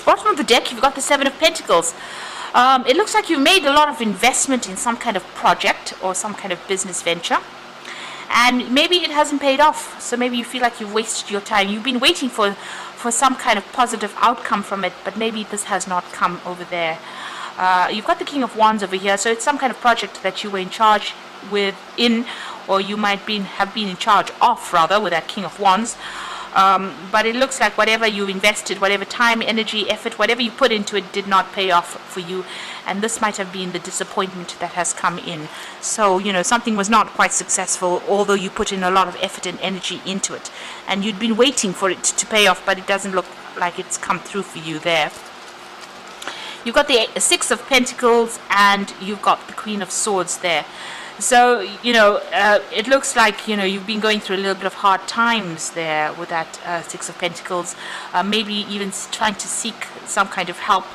Bottom of the deck, you've got the Seven of Pentacles. It looks like you've made a lot of investment in some kind of project or some kind of business venture, and maybe it hasn't paid off. So maybe you feel like you've wasted your time. You've been waiting for some kind of positive outcome from it, but maybe this has not come over there. You've got the King of Wands over here, so it's some kind of project that you were in charge or you might have been in charge of, rather, with that King of Wands. But it looks like whatever you invested, whatever time, energy, effort, whatever you put into it did not pay off for you. And this might have been the disappointment that has come in. So, something was not quite successful, although you put in a lot of effort and energy into it. And you'd been waiting for it to pay off, but it doesn't look like it's come through for you there. You've got the Six of Pentacles and you've got the Queen of Swords there. So, it looks like, you've been going through a little bit of hard times there with that Six of Pentacles. Maybe even trying to seek some kind of help.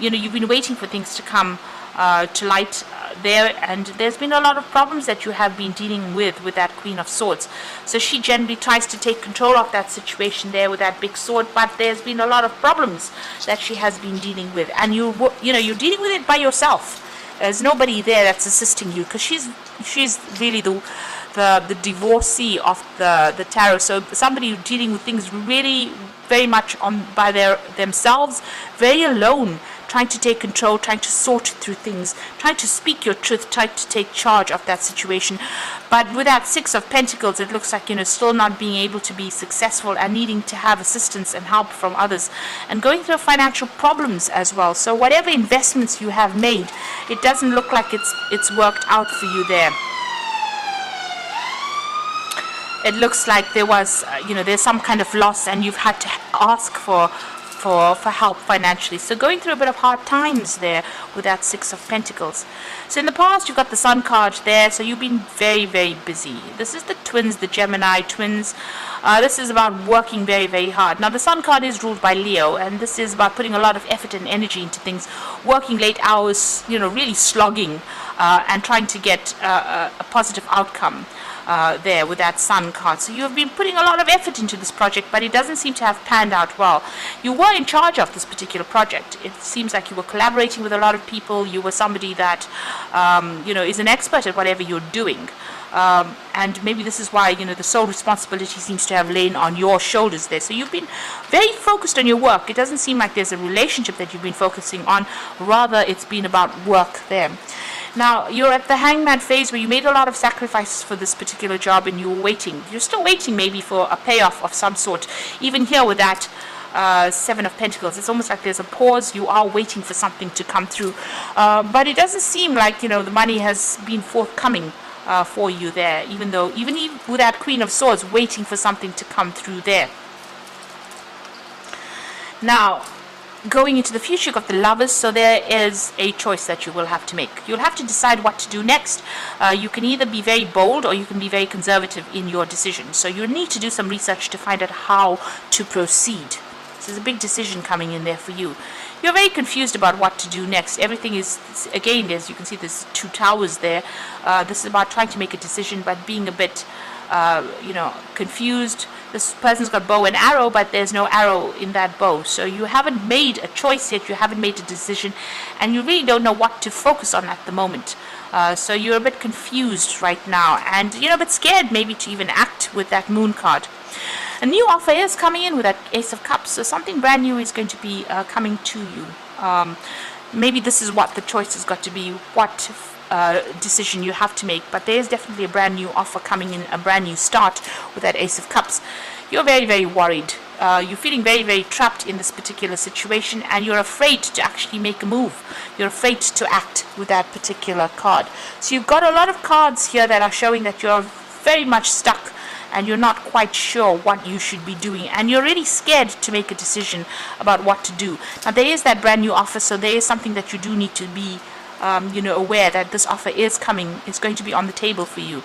You've been waiting for things to come to light there, and there's been a lot of problems that you have been dealing with that Queen of Swords. So she generally tries to take control of that situation there with that big sword, but there's been a lot of problems that she has been dealing with, and you're dealing with it by yourself. There's nobody there that's assisting you, because she's really the divorcee of the tarot. So somebody dealing with things really very much by themselves, very alone, trying to take control, trying to sort through things, trying to speak your truth, trying to take charge of that situation. But with that Six of Pentacles, it looks like, still not being able to be successful and needing to have assistance and help from others, and going through financial problems as well. So whatever investments you have made, it doesn't look like it's worked out for you there. It looks like there was, there's some kind of loss, and you've had to ask for help financially. So going through a bit of hard times there with that Six of Pentacles. So in the past, you've got the Sun card there, so you've been very, very busy. This is the twins, the Gemini twins. This is about working very, very hard. Now, the Sun card is ruled by Leo, and this is about putting a lot of effort and energy into things, working late hours, really slogging, and trying to get a positive outcome. There with that Sun card. So you have been putting a lot of effort into this project, but it doesn't seem to have panned out well. You were in charge of this particular project. It seems like you were collaborating with a lot of people. You were somebody that is an expert at whatever you're doing. And maybe this is why the sole responsibility seems to have lain on your shoulders there. So you've been very focused on your work. It doesn't seem like there's a relationship that you've been focusing on. Rather, it's been about work there. Now, you're at the Hangman phase where you made a lot of sacrifices for this particular job, and you were waiting. You're still waiting maybe for a payoff of some sort. Even here with that Seven of Pentacles, it's almost like there's a pause. You are waiting for something to come through. But it doesn't seem like, the money has been forthcoming for you there, even with that Queen of Swords, waiting for something to come through there. Now, going into the future, you've got the Lovers, so there is a choice that you will have to make. You'll have to decide what to do next. You can either be very bold or you can be very conservative in your decision. So you need to do some research to find out how to proceed. So there's a big decision coming in there for you. You're very confused about what to do next. Everything is, again, as you can see, there's two towers there. This is about trying to make a decision, but being a bit, confused. This person's got bow and arrow, but there's no arrow in that bow. So you haven't made a choice yet, you haven't made a decision, and you really don't know what to focus on at the moment. So you're a bit confused right now, and a bit scared maybe to even act with that Moon card. A new offer is coming in with that Ace of Cups, so something brand new is going to be coming to you. Maybe this is what the choice has got to be, what decision you have to make, but there is definitely a brand new offer coming in, a brand new start with that Ace of Cups. You're very, very worried. You're feeling very, very trapped in this particular situation, and you're afraid to actually make a move. You're afraid to act with that particular card. So you've got a lot of cards here that are showing that you're very much stuck and you're not quite sure what you should be doing, and you're really scared to make a decision about what to do. Now, there is that brand new offer, so there is something that you do need to be aware that this offer is coming. It's going to be on the table for you.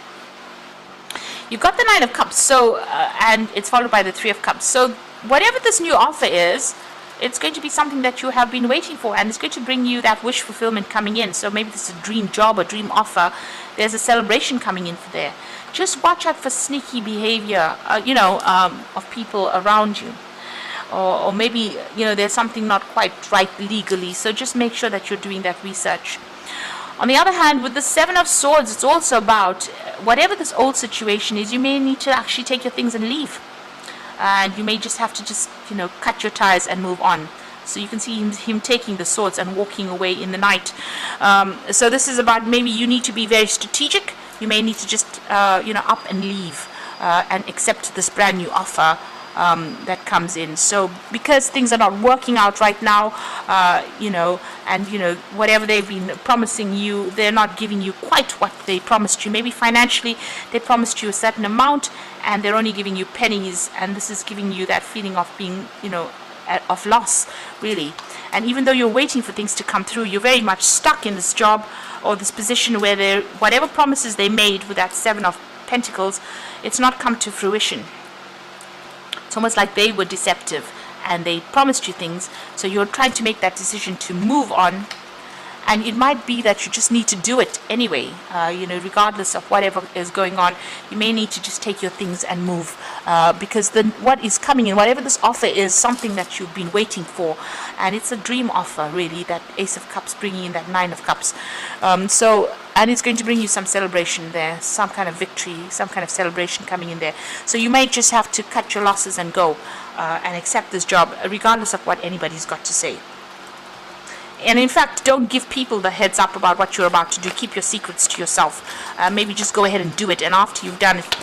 You've got the Nine of Cups, so and it's followed by the Three of Cups. So whatever this new offer is, it's going to be something that you have been waiting for, and it's going to bring you that wish fulfillment coming in. So maybe this is a dream job, a dream offer. There's a celebration coming in for there. Just watch out for sneaky behavior, of people around you. or maybe there's something not quite right legally. So just make sure that you're doing that research. On the other hand, with the Seven of Swords, it's also about whatever this old situation is, you may need to actually take your things and leave. And you may just have to cut your ties and move on. So you can see him taking the swords and walking away in the night. So this is about maybe you need to be very strategic. You may need to just up and leave and accept this brand new offer that comes in. So because things are not working out right now, whatever they've been promising you, they're not giving you quite what they promised you. Maybe financially they promised you a certain amount and they're only giving you pennies, and this is giving you that feeling of being of loss, really. And even though you're waiting for things to come through, you're very much stuck in this job or this position where whatever promises they made with that Seven of Pentacles, it's not come to fruition. It's almost like they were deceptive and they promised you things, so you're trying to make that decision to move on, and it might be that you just need to do it anyway, regardless of whatever is going on. You may need to just take your things and move, because what is coming in, whatever this offer is, something that you've been waiting for, and it's a dream offer, really, that Ace of Cups bringing in that Nine of Cups. And it's going to bring you some celebration there, some kind of victory, some kind of celebration coming in there. So you may just have to cut your losses and go and accept this job, regardless of what anybody's got to say. And in fact, don't give people the heads up about what you're about to do. Keep your secrets to yourself. Maybe just go ahead and do it, and after you've done it,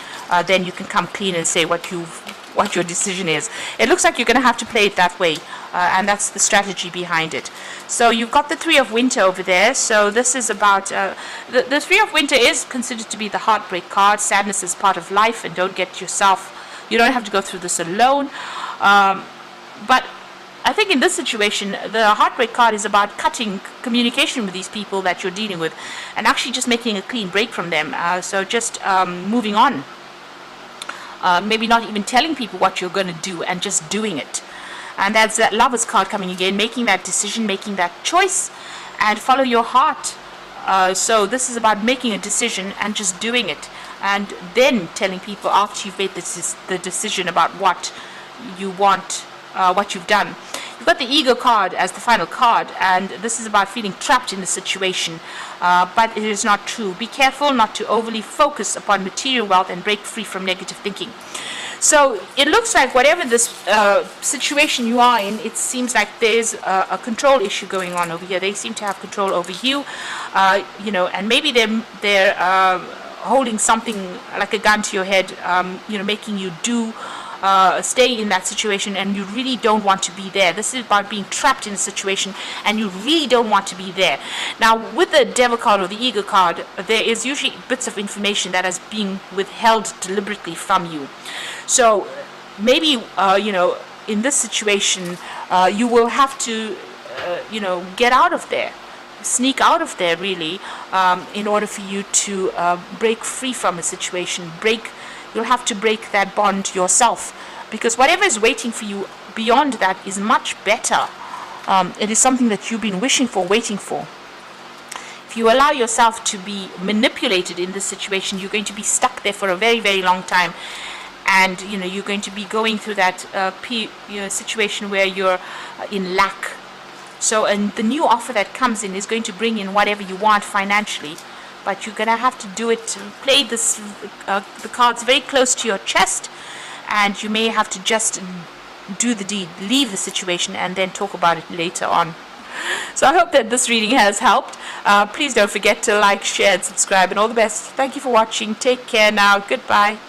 then you can come clean and say what your decision is. It looks like you're going to have to play it that way, and that's the strategy behind it. So you've got the Three of Winter over there. So this is about the Three of Winter is considered to be the heartbreak card. Sadness is part of life, and you don't have to go through this alone. But I think in this situation, the heartbreak card is about cutting communication with these people that you're dealing with and actually just making a clean break from them. So just moving on. Maybe not even telling people what you're going to do and just doing it. And that's that Lover's card coming again, making that decision, making that choice, and follow your heart. So this is about making a decision and just doing it, and then telling people after you've made the decision about what you want, what you've done. You've got the Ego card as the final card, and this is about feeling trapped in the situation, but it is not true. Be careful not to overly focus upon material wealth and break free from negative thinking. So it looks like whatever this situation you are in, it seems like there's a control issue going on over here. They seem to have control over you, and maybe they're holding something like a gun to your head, making you stay in that situation, and you really don't want to be there. This is about being trapped in a situation and you really don't want to be there. Now with the Devil card or the Ego card, there is usually bits of information that is being withheld deliberately from you. So maybe in this situation you will have to get out of there, sneak out of there, really, in order for you to break free from a situation. You'll have to break that bond yourself, because whatever is waiting for you beyond that is much better. It is something that you've been wishing for, waiting for. If you allow yourself to be manipulated in this situation, you're going to be stuck there for a very, very long time. And you're going to be going through that situation where you're in lack. So, and the new offer that comes in is going to bring in whatever you want financially, but you're gonna have to do it. Play the cards very close to your chest, and you may have to just do the deed, leave the situation, and then talk about it later on. So I hope that this reading has helped. Please don't forget to like, share, and subscribe, and all the best. Thank you for watching. Take care now. Goodbye.